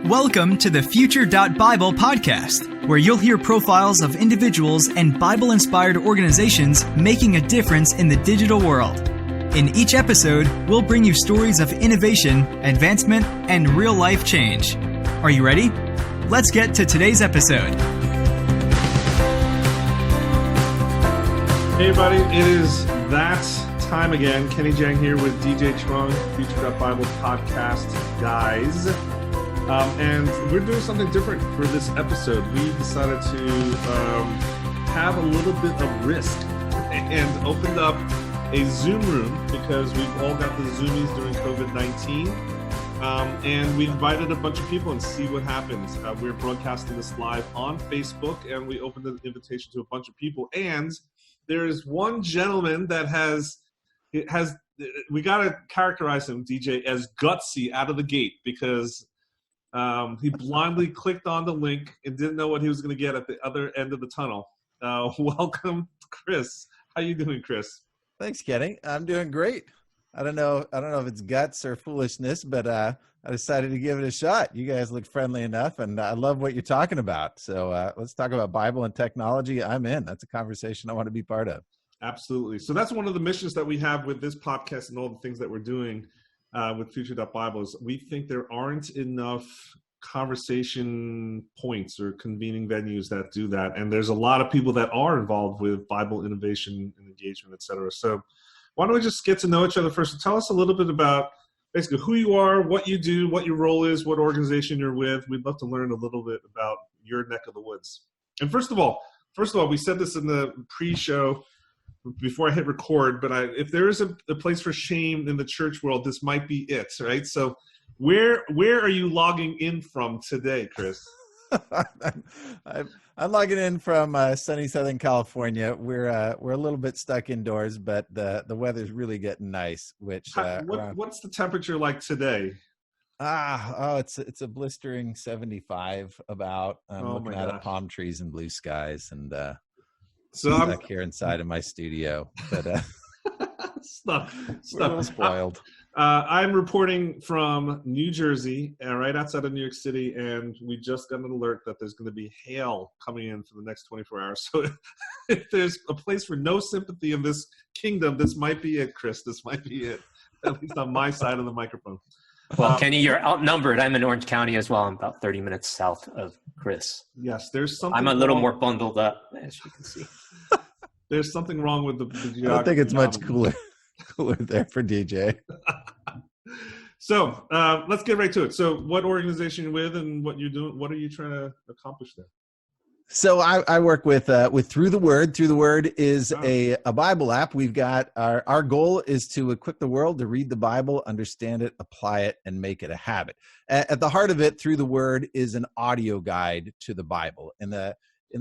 Welcome to the Future.Bible podcast, where you'll hear profiles of individuals and Bible-inspired organizations making a difference in the digital world. In each episode, we'll bring you stories of innovation, advancement, and real-life change. Are you ready? Let's get to today's episode. Hey everybody, it is that time again. Kenny Jahng here with DJ Chuang, Future.Bible podcast guys. And we're doing something different for this episode. We decided to have a little bit of risk and opened up a Zoom room because we've all got the Zoomies during COVID-19. And we invited a bunch of people and see what happens. We're broadcasting this live on Facebook, and we opened an invitation to a bunch of people. And there's one gentleman that has we got to characterize him, DJ, as gutsy out of the gate because he blindly clicked on the link and didn't know what he was going to get at the other end of the tunnel. Welcome, Kris. How you doing, Kris? Thanks, Kenny. I'm doing great. I don't know if it's guts or foolishness, but I decided to give it a shot. You guys look friendly enough, and I love what you're talking about. So let's talk about Bible and technology. I'm in. That's a conversation I want to be part of. Absolutely. So that's one of the missions that we have with this podcast and all the things that we're doing with Future.Bible is we think there aren't enough conversation points or convening venues that do that. And there's a lot of people that are involved with Bible innovation and engagement, et cetera. So why don't we just get to know each other first? Tell us a little bit about basically who you are, what you do, what your role is, what organization you're with. We'd love to learn a little bit about your neck of the woods. And first of all, we said this in the pre-show before I hit record, but if there is a place for shame in the church world, this might be it, right? So where are you logging in from today, Kris? I'm logging in from sunny Southern California. We're a little bit stuck indoors, but the weather's really getting nice. What's the temperature like today? It's a blistering 75 about. I'm looking at palm trees and blue skies, and so I'm back here inside of my studio. But stuff. We're a little spoiled. I'm reporting from New Jersey, right outside of New York City, and we just got an alert that there's going to be hail coming in for the next 24 hours. So if there's a place for no sympathy in this kingdom, this might be it, Kris. This might be it, at least on my side of the microphone. Well, Kenny, you're outnumbered. I'm in Orange County as well. I'm about 30 minutes south of Kris. Yes, there's something. I'm a little more bundled up, as you can see. There's something wrong with the geography. I don't think it's much cooler there for DJ. So let's get right to it. So what organization you're with and what you're doing, what are you trying to accomplish there? So I work with Through the Word. Through the Word is a Bible app. We've got our goal is to equip the world to read the Bible, understand it, apply it, and make it a habit. At the heart of it, Through the Word is an audio guide to the Bible in the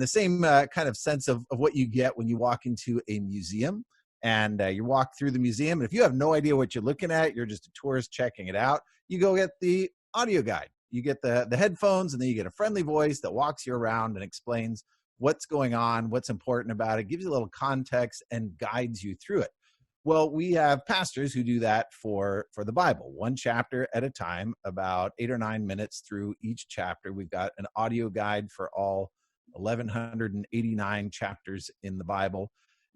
same kind of sense of what you get when you walk into a museum. And you walk through the museum, and if you have no idea what you're looking at, you're just a tourist checking it out, you go get the audio guide. You get the headphones, and then you get a friendly voice that walks you around and explains what's going on, what's important about it, gives you a little context, and guides you through it. Well, we have pastors who do that for the Bible, one chapter at a time, about 8 or 9 minutes through each chapter. We've got an audio guide for all 1,189 chapters in the Bible.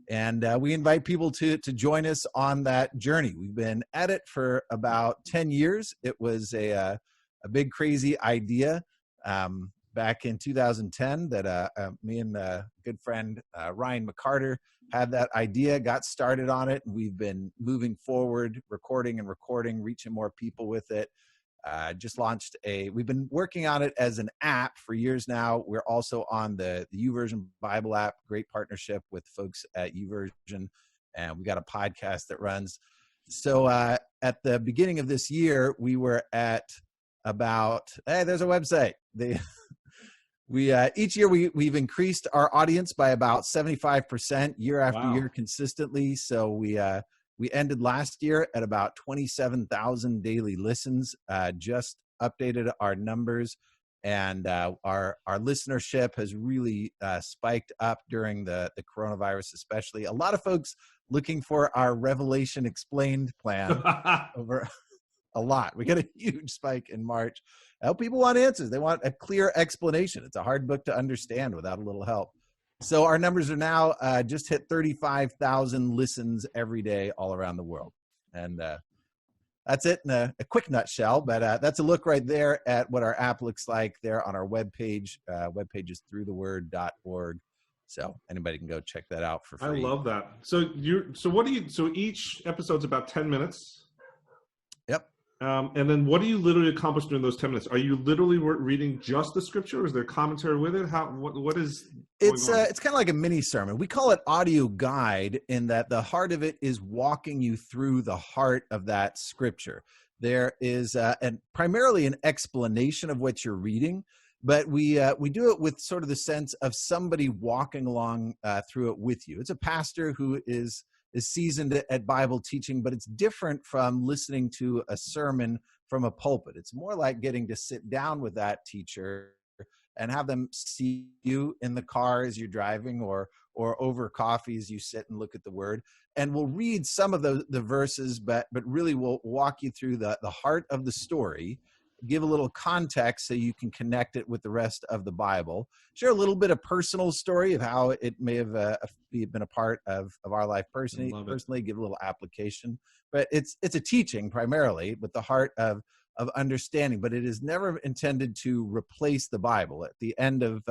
And we invite people to join us on that journey. We've been at it for about 10 years. It was a big, crazy idea back in 2010 that me and a good friend, Ryan McCarter, had that idea, got started on it. And we've been moving forward, recording, reaching more people with it. Just launched we've been working on it as an app for years now. We're also on the YouVersion Bible app, great partnership with folks at YouVersion. And we got a podcast that runs. So at the beginning of this year, we were at about, there's a website. Each year we've increased our audience by about 75% year after year consistently. So we ended last year at about 27,000 daily listens, just updated our numbers, and our listenership has really spiked up during the coronavirus especially. A lot of folks looking for our Revelation Explained plan a lot. We got a huge spike in March. People want answers. They want a clear explanation. It's a hard book to understand without a little help. So our numbers are now just hit 35,000 listens every day all around the world. And that's it in a quick nutshell, but that's a look right there at what our app looks like there on our webpage. Webpage is throughtheword.org. So anybody can go check that out for free. I love that. So each episode's about 10 minutes. Yep. And then what do you literally accomplish during those 10 minutes? Are you literally reading just the scripture, or is there commentary with it? What is it's kind of like a mini sermon. We call it audio guide in that the heart of it is walking you through the heart of that scripture. There is primarily an explanation of what you're reading, but we do it with sort of the sense of somebody walking along through it with you. It's a pastor who is seasoned at Bible teaching, but it's different from listening to a sermon from a pulpit. It's more like getting to sit down with that teacher and have them see you in the car as you're driving or over coffee as you sit and look at the word. And we'll read some of the verses, but really we'll walk you through the heart of the story, give a little context so you can connect it with the rest of the Bible, share a little bit of personal story of how it may have been a part of our life personally, give a little application. But it's a teaching primarily with the heart of understanding, but it is never intended to replace the Bible. At the end of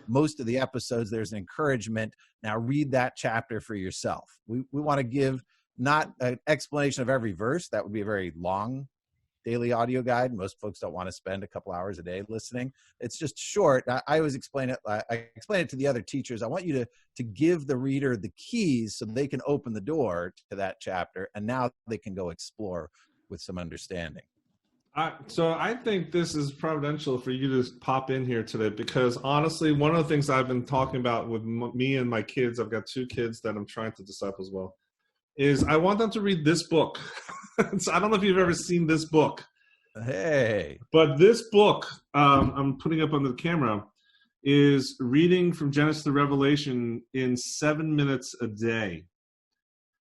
most of the episodes, there's an encouragement. Now read that chapter for yourself. We want to give not an explanation of every verse. That would be a very long daily audio guide. Most folks don't want to spend a couple hours a day listening. It's just short. I always explain it. I explain it to the other teachers. I want you to give the reader the keys so they can open the door to that chapter, and now they can go explore with some understanding. So I think this is providential for you to pop in here today, because honestly, one of the things I've been talking about with me and my kids, I've got 2 kids that I'm trying to disciple as well, is I want them to read this book. So I don't know if you've ever seen this book. Hey. But this book, I'm putting up on the camera, is reading from Genesis to Revelation in 7 minutes a day.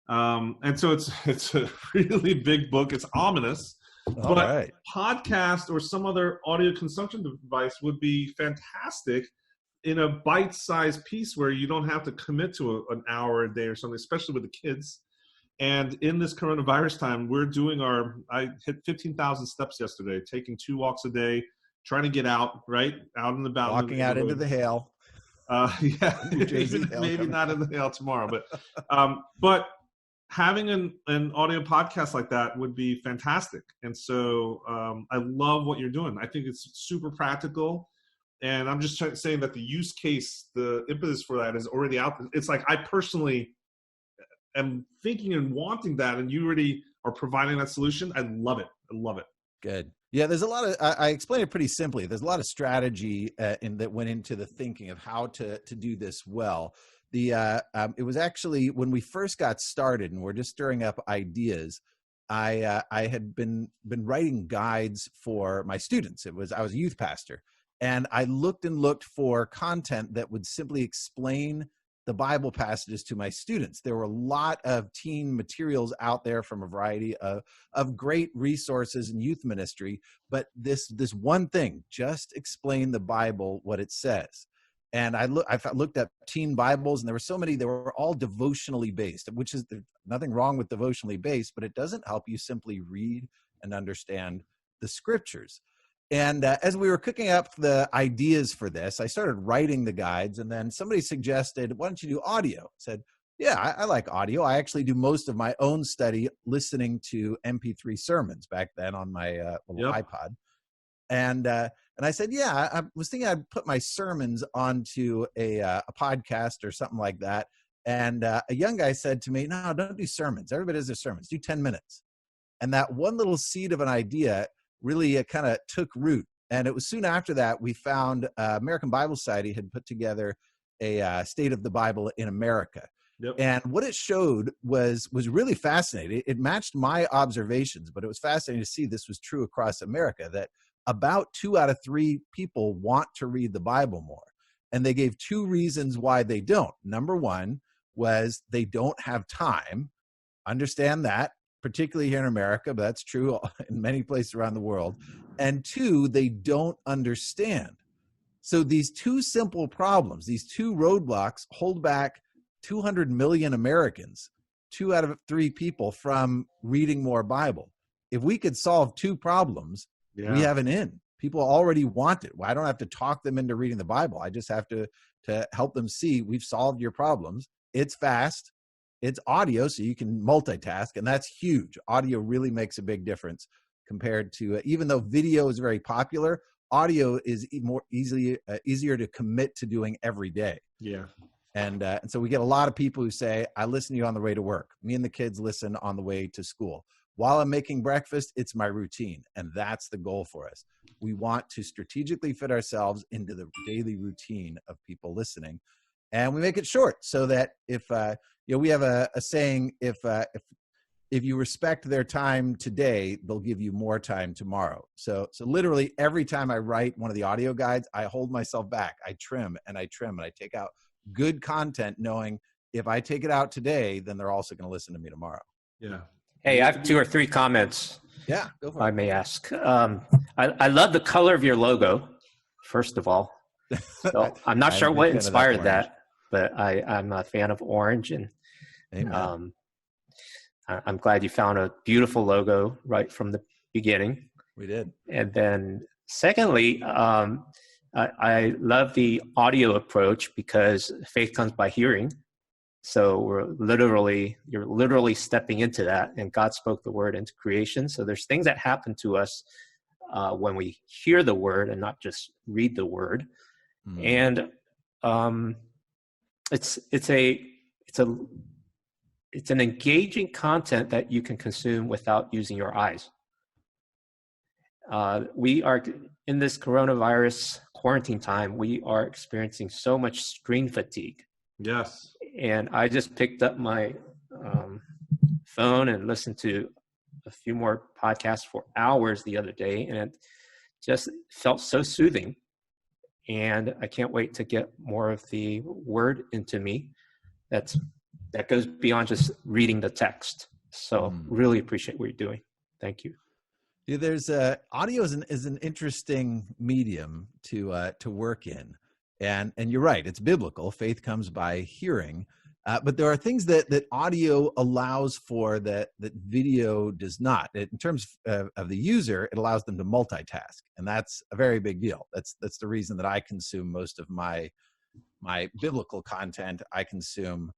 And so it's a really big book. It's ominous. All but right. Podcast or some other audio consumption device would be fantastic in a bite-sized piece where you don't have to commit to an hour a day or something, especially with the kids. And in this coronavirus time, we're doing I hit 15,000 steps yesterday, taking 2 walks a day, trying to get out in the balcony. Walking out into the hail. Yeah, maybe not in the hail tomorrow, but having an audio podcast like that would be fantastic. And so I love what you're doing. I think it's super practical. And I'm just saying that the use case, the impetus for that is already out there. It's like I personally am thinking and wanting that, and you already are providing that solution. I love it. I love it. Good. Yeah, there's a lot of, I explain it pretty simply. There's a lot of strategy that went into the thinking of how to do this well. It was actually when we first got started and we're just stirring up ideas, I had been writing guides for my students. I was a youth pastor, and I looked for content that would simply explain the Bible passages to my students. There were a lot of teen materials out there from a variety of great resources in youth ministry, but this one thing, just explain the Bible, what it says. And I looked at teen Bibles, and there were so many, they were all devotionally based, which is nothing wrong with devotionally based, but it doesn't help you simply read and understand the scriptures. And as we were cooking up the ideas for this, I started writing the guides, and then somebody suggested, why don't you do audio? I said, yeah, I like audio. I actually do most of my own study listening to MP3 sermons back then on my little iPod. And I said, yeah, I was thinking I'd put my sermons onto a podcast or something like that. And a young guy said to me, no, don't do sermons. Everybody does their sermons. Do 10 minutes. And that one little seed of an idea really kind of took root. And it was soon after that we found American Bible Society had put together a State of the Bible in America. Yep. And what it showed was really fascinating. It matched my observations, but it was fascinating to see this was true across America, that about 2 out of 3 people want to read the Bible more. And they gave 2 reasons why they don't. Number one was they don't have time. Understand that. particularly here in America, but that's true in many places around the world. And two, they don't understand. So these two simple problems, these two roadblocks hold back 200 million Americans, 2 out of 3 people, from reading more Bible. If we could solve two problems, we have an in. People already want it. Well, I don't have to talk them into reading the Bible. I just have to help them see we've solved your problems. It's fast. It's audio, so you can multitask, and that's huge. Audio really makes a big difference compared to, even though video is very popular, audio is easier to commit to doing every day. Yeah. And so we get a lot of people who say, I listen to you on the way to work. Me and the kids listen on the way to school. While I'm making breakfast, it's my routine. And that's the goal for us. We want to strategically fit ourselves into the daily routine of people listening. And we make it short so that if, we have a saying, if you respect their time today, they'll give you more time tomorrow. So literally every time I write one of the audio guides, I hold myself back. I trim and I take out good content, knowing if I take it out today, then they're also going to listen to me tomorrow. Yeah. Hey, I have 2 or 3 comments. Yeah, go for it. I may ask. I love the color of your logo, first of all. So I'm not sure what inspired that, but I'm a fan of orange, and I'm glad you found a beautiful logo right from the beginning. We did. And then secondly, I love the audio approach, because faith comes by hearing. So you're literally stepping into that, and God spoke the word into creation. So there's things that happen to us when we hear the word and not just read the word. And it's an engaging content that you can consume without using your eyes. We are in this coronavirus quarantine time. We are experiencing so much screen fatigue. Yes. And I just picked up my phone and listened to a few more podcasts for hours the other day, and it just felt so soothing. And I can't wait to get more of the word into me that goes beyond just reading the text. So really appreciate what you're doing. Thank you. Yeah, there's audio is an interesting medium to work in. And you're right, it's biblical. Faith comes by hearing. But there are things that audio allows for that video does not. In terms of the user, it allows them to multitask. And that's a very big deal. That's the reason that I consume most of my biblical content. I consume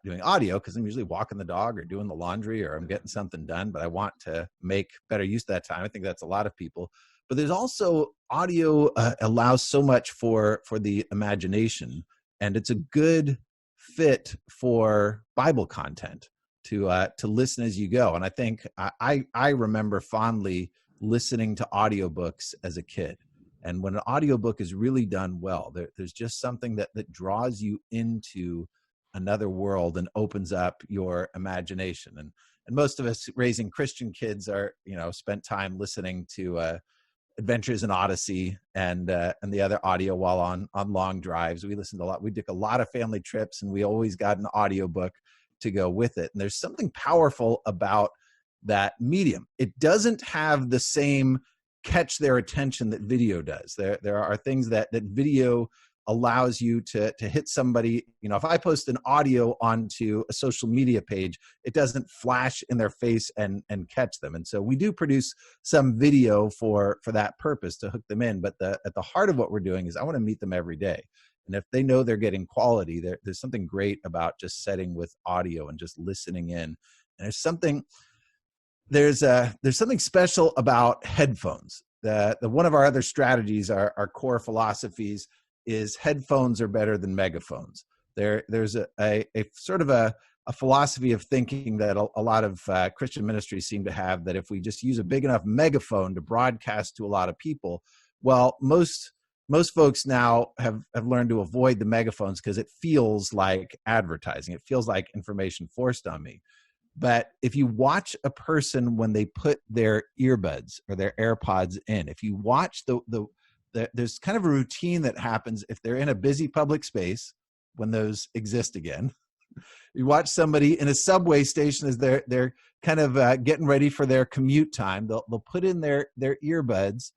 doing audio because I'm usually walking the dog or doing the laundry, or I'm getting something done, but I want to make better use of that time. I think that's a lot of people. But there's also audio allows so much for the imagination, and it's a good fit for Bible content to listen as you go. And I think I remember fondly listening to audiobooks as a kid. And when an audiobook is really done well, there's just something that draws you into another world and opens up your imagination. And most of us raising Christian kids are, spent time listening to Adventures in Odyssey and the other audio while on long drives. We listened a lot. We took a lot of family trips, and we always got an audiobook to go with it. And there's something powerful about that medium. It doesn't have the same catch their attention that video does. There are things that video allows you to hit somebody. If I post an audio onto a social media page, it doesn't flash in their face and catch them. And so we do produce some video for that purpose, to hook them in. But at the heart of what we're doing is I want to meet them every day. And if they know they're getting quality, there's something great about just setting with audio and just listening in. And there's something special about headphones. One of our other strategies, our core philosophies, is headphones are better than megaphones. There's a sort of a philosophy of thinking that a lot of Christian ministries seem to have, that if we just use a big enough megaphone to broadcast to a lot of people, well, most folks now have learned to avoid the megaphones because it feels like advertising. It feels like information forced on me. But if you watch a person when they put their earbuds or their AirPods in, if you watch there's kind of a routine that happens if they're in a busy public space, when those exist again, You watch somebody in a subway station as they're kind of getting ready for their commute time. They'll put in their earbuds,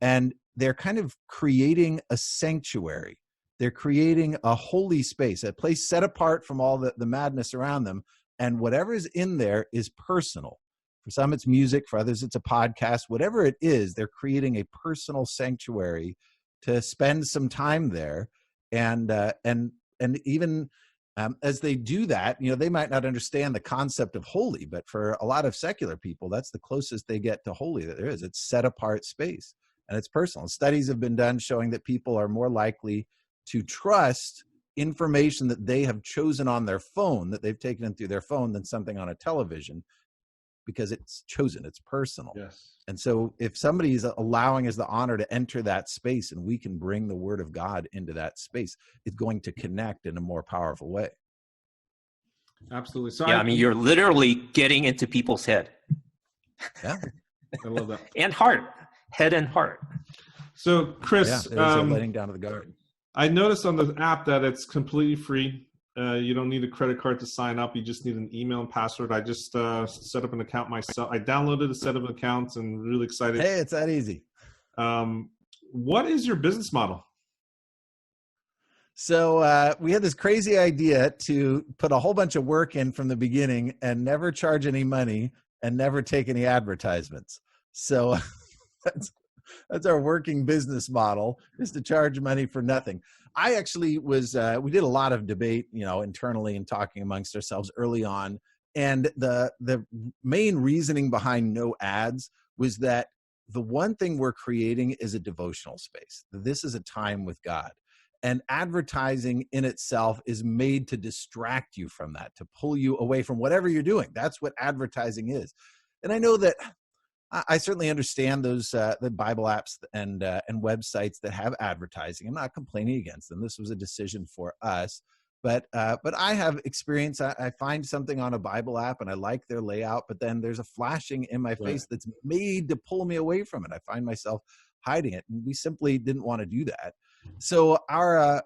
and they're kind of creating a sanctuary. They're creating a holy space, a place set apart from all the madness around them. And whatever is in there is personal. For some, it's music. For others, it's a podcast. Whatever it is, they're creating a personal sanctuary to spend some time there. And even as they do that, they might not understand the concept of holy, but for a lot of secular people, that's the closest they get to holy that there is. It's set apart space, and it's personal. Studies have been done showing that people are more likely to trust information that they have chosen on their phone, that they've taken in through their phone, than something on a television, because it's chosen, it's personal. Yes. And so if somebody is allowing us the honor to enter that space, and we can bring the word of God into that space, it's going to connect in a more powerful way. Absolutely. So yeah, I mean, you're literally getting into people's head. Yeah. I love that. And heart, head and heart. So Kris, letting down of the guard. I noticed on the app that it's completely free. You don't need a credit card to sign up. You just need an email and password. I just set up an account myself. I downloaded a set of accounts and really excited. Hey, it's that easy. What is your business model? So we had this crazy idea to put a whole bunch of work in from the beginning and never charge any money and never take any advertisements. So that's our working business model, is to charge money for nothing. I actually was, we did a lot of debate, internally and talking amongst ourselves early on. And the main reasoning behind no ads was that the one thing we're creating is a devotional space. This is a time with God. And advertising in itself is made to distract you from that, to pull you away from whatever you're doing. That's what advertising is. And I know that I certainly understand those the Bible apps and websites that have advertising. I'm not complaining against them. This was a decision for us, but I have experience. I find something on a Bible app and I like their layout, but then there's a flashing in my face that's made to pull me away from it. I find myself hiding it, and we simply didn't want to do that. So our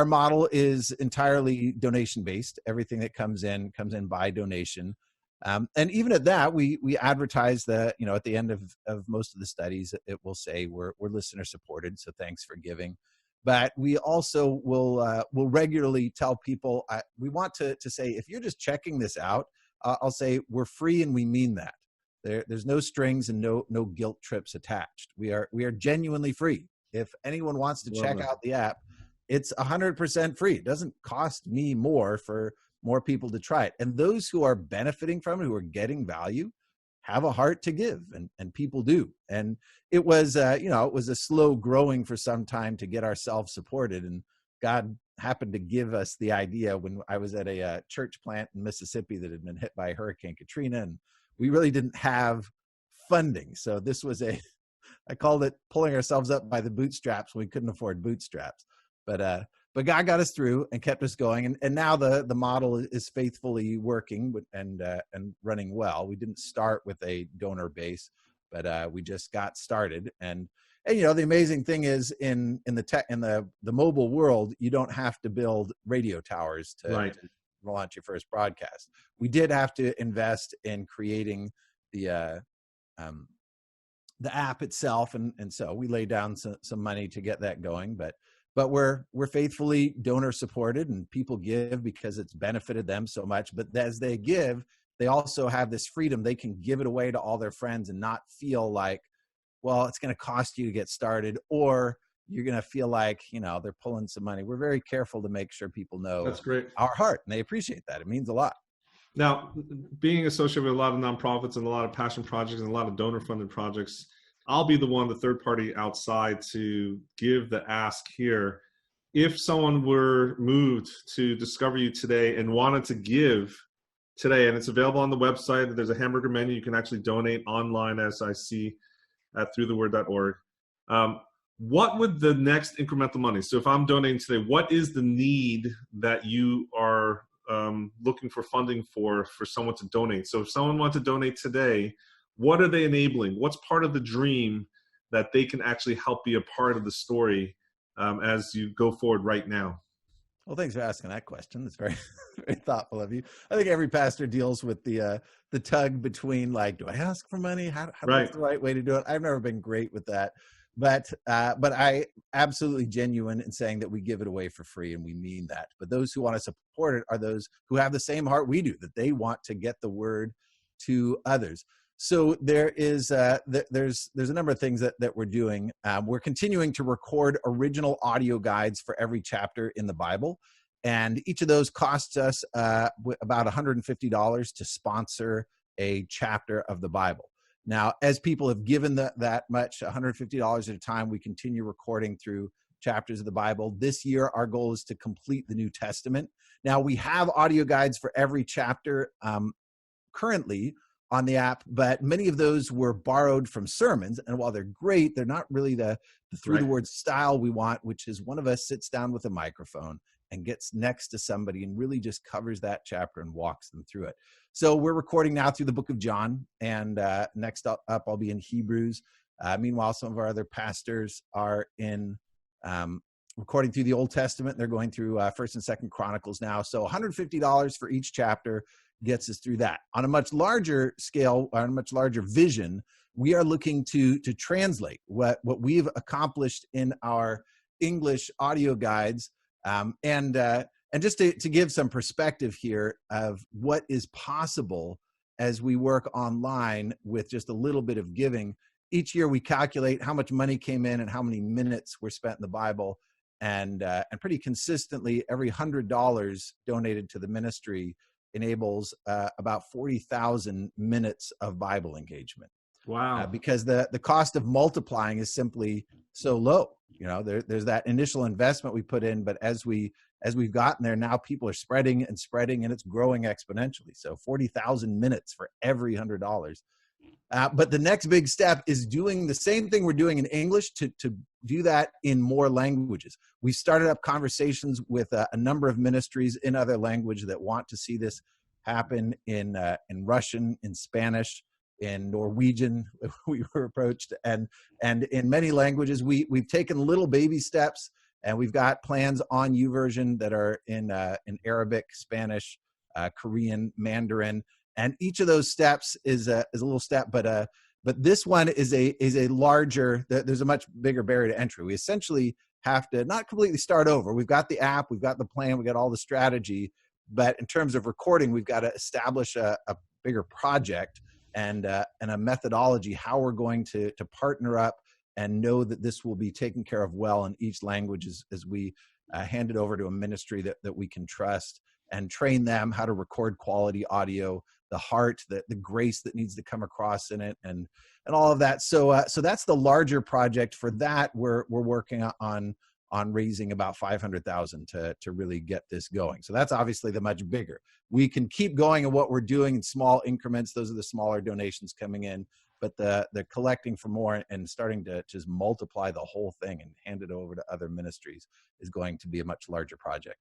model is entirely donation based. Everything that comes in by donation. And even at that, we advertise that, at the end of most of the studies, it will say we're listener supported. So thanks for giving. But we also will regularly tell people, we want to say, if you're just checking this out, I'll say we're free, and we mean that. There's no strings and no guilt trips attached. We are genuinely free. If anyone wants to check out the app, it's 100% free. It doesn't cost me more for more people to try it. And those who are benefiting from it, who are getting value, have a heart to give, and people do. And it was, it was a slow growing for some time to get ourselves supported. And God happened to give us the idea when I was at a church plant in Mississippi that had been hit by Hurricane Katrina, and we really didn't have funding. So this was I called it pulling ourselves up by the bootstraps when we couldn't afford bootstraps. But God got us through and kept us going. And now the model is faithfully working and running well. We didn't start with a donor base, but we just got started. And the amazing thing is in the mobile world, you don't have to build radio towers to launch your first broadcast. We did have to invest in creating the app itself, and so we laid down some money to get that going. But we're faithfully donor supported, and people give because it's benefited them so much. But as they give, they also have this freedom. They can give it away to all their friends and not feel like, well, it's going to cost you to get started, or you're going to feel like, they're pulling some money. We're very careful to make sure people know that's great, our heart, and they appreciate that. It means a lot. Now, being associated with a lot of nonprofits and a lot of passion projects and a lot of donor-funded projects, I'll be the one, the third party outside, to give the ask here. If someone were moved to discover you today and wanted to give today, and it's available on the website, there's a hamburger menu. You can actually donate online, as I see at throughtheword.org. What would the next incremental money? So if I'm donating today, what is the need that you are looking for funding for someone to donate? So if someone wants to donate today, what are they enabling? What's part of the dream that they can actually help be a part of the story as you go forward right now? Well, thanks for asking that question. That's very, very thoughtful of you. I think every pastor deals with the tug between, like, do I ask for money? What's the right way to do it? I've never been great with that, but I absolutely genuine in saying that we give it away for free, and we mean that. But those who want to support it are those who have the same heart we do, that they want to get the word to others. So there is there's a number of things that we're doing. We're continuing to record original audio guides for every chapter in the Bible, and each of those costs us about $150 to sponsor a chapter of the Bible. Now, as people have given that much, $150 at a time, we continue recording through chapters of the Bible. This year, our goal is to complete the New Testament. Now, we have audio guides for every chapter currently on the app, but many of those were borrowed from sermons. And while they're great, they're not really the through the word style we want, which is one of us sits down with a microphone and gets next to somebody and really just covers that chapter and walks them through it. So we're recording now through the book of John, and next up I'll be in Hebrews. Meanwhile, some of our other pastors are in recording through the Old Testament. They're going through 1st and 2nd Chronicles now. So $150 for each chapter gets us through that. On a much larger scale, on a much larger vision, we are looking to translate what we've accomplished in our English audio guides, and just to give some perspective here of what is possible as we work online with just a little bit of giving. Each year we calculate how much money came in and how many minutes were spent in the Bible, and pretty consistently every $100 donated to the ministry enables about 40,000 minutes of Bible engagement. Wow. Because the cost of multiplying is simply so low. You know, there's that initial investment we put in, but as we've gotten there, now people are spreading, and it's growing exponentially. So 40,000 minutes for every $100. But the next big step is doing the same thing we're doing in English to do that in more languages. We started up conversations with a number of ministries in other language that want to see this happen in Russian, in Spanish, in Norwegian. We were approached, and in many languages. We've taken little baby steps, and we've got plans on YouVersion that are in Arabic, Spanish, Korean, Mandarin. And each of those steps is a little step, but this one is a larger. There's a much bigger barrier to entry. We essentially have to not completely start over. We've got the app, we've got the plan, we've got all the strategy, but in terms of recording, we've got to establish a bigger project and a methodology, how we're going to partner up and know that this will be taken care of well in each language as we hand it over to a ministry that we can trust, and train them how to record quality audio, the heart, the grace that needs to come across in it, and all of that. So that's the larger project. For that, we're working on raising about $500,000 to really get this going. So that's obviously the much bigger. We can keep going in what we're doing in small increments. Those are the smaller donations coming in, but the collecting for more and starting to just multiply the whole thing and hand it over to other ministries is going to be a much larger project.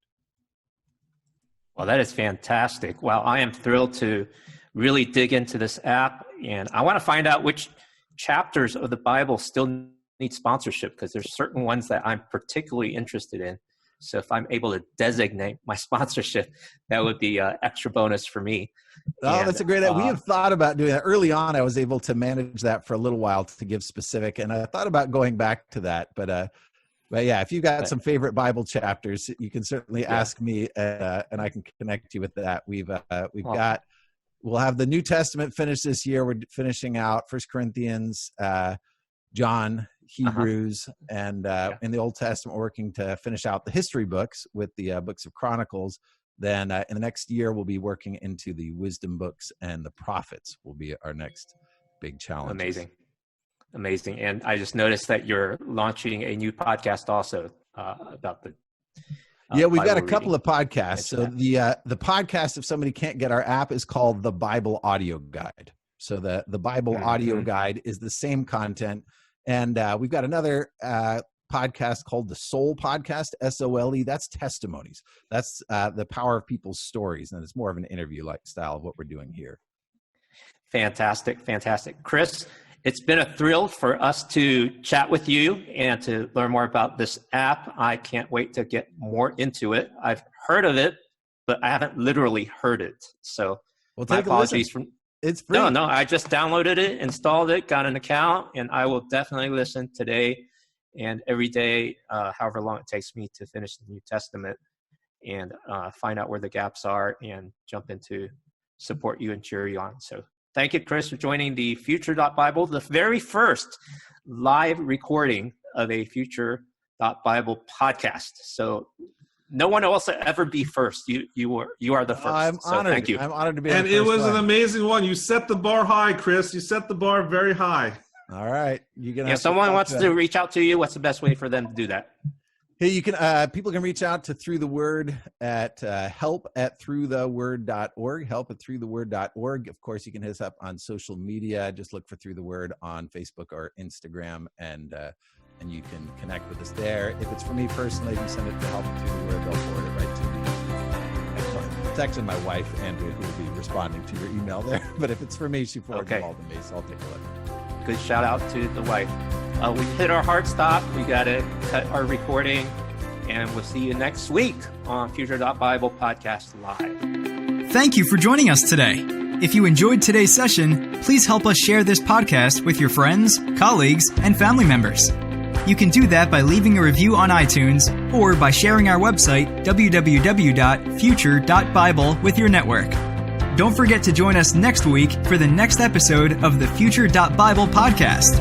Well, that is fantastic. Well, I am thrilled to really dig into this app, and I want to find out which chapters of the Bible still need sponsorship, because there's certain ones that I'm particularly interested in. So if I'm able to designate my sponsorship, that would be an extra bonus for me. Oh, that's a great idea. We have thought about doing that. Early on, I was able to manage that for a little while to give specific, and I thought about going back to that, but yeah, if you've got some favorite Bible chapters, you can certainly ask me, and I can connect you with that. We'll have the New Testament finished this year. We're finishing out 1 Corinthians, John, Hebrews, and in the Old Testament, we're working to finish out the history books with the books of Chronicles. Then in the next year, we'll be working into the wisdom books, and the prophets will be our next big challenge. Amazing. And I just noticed that you're launching a new podcast also about the yeah, we've got a couple of podcasts. So the podcast, if somebody can't get our app, is called the Bible Audio Guide. So the Bible Audio Guide is the same content. And we've got another podcast called the Soul Podcast, SOLE. That's testimonies. That's the power of people's stories. And it's more of an interview-like style of what we're doing here. Fantastic. Kris, It's been a thrill for us to chat with you and to learn more about this app. I can't wait to get more into it. I've heard of it, but I haven't literally heard it. So Well, my take a apologies. listen. It's free. No, I just downloaded it, installed it, got an account, and I will definitely listen today and every day, however long it takes me to finish the New Testament and find out where the gaps are and jump into support you and cheer you on. So thank you, Kris, for joining the Future.Bible, the very first live recording of a Future.Bible podcast. So no one else will ever be first. You are the first. I'm honored. Thank you. I'm honored to be. And it was an amazing one. You set the bar high, Kris. You set the bar very high. All right, you're gonna. If someone wants to reach out to you, what's the best way for them to do that? Hey, you can. People can reach out to Through the Word at help@throughtheword.org. Help@throughtheword.org. Of course, you can hit us up on social media. Just look for Through the Word on Facebook or Instagram, and you can connect with us there. If it's for me personally, if you send it to help@throughtheword, they'll forward it right to me. It's actually my wife, Andrea, who will be responding to your email there. But if it's for me, she forwards them all to me, so I'll take a look. Good shout out to the wife. We hit our hard stop. We got to cut our recording, and we'll see you next week on Future.Bible Podcast Live. Thank you for joining us today. If you enjoyed today's session, please help us share this podcast with your friends, colleagues, and family members. You can do that by leaving a review on iTunes or by sharing our website, www.future.bible, with your network. Don't forget to join us next week for the next episode of the Future.Bible podcast.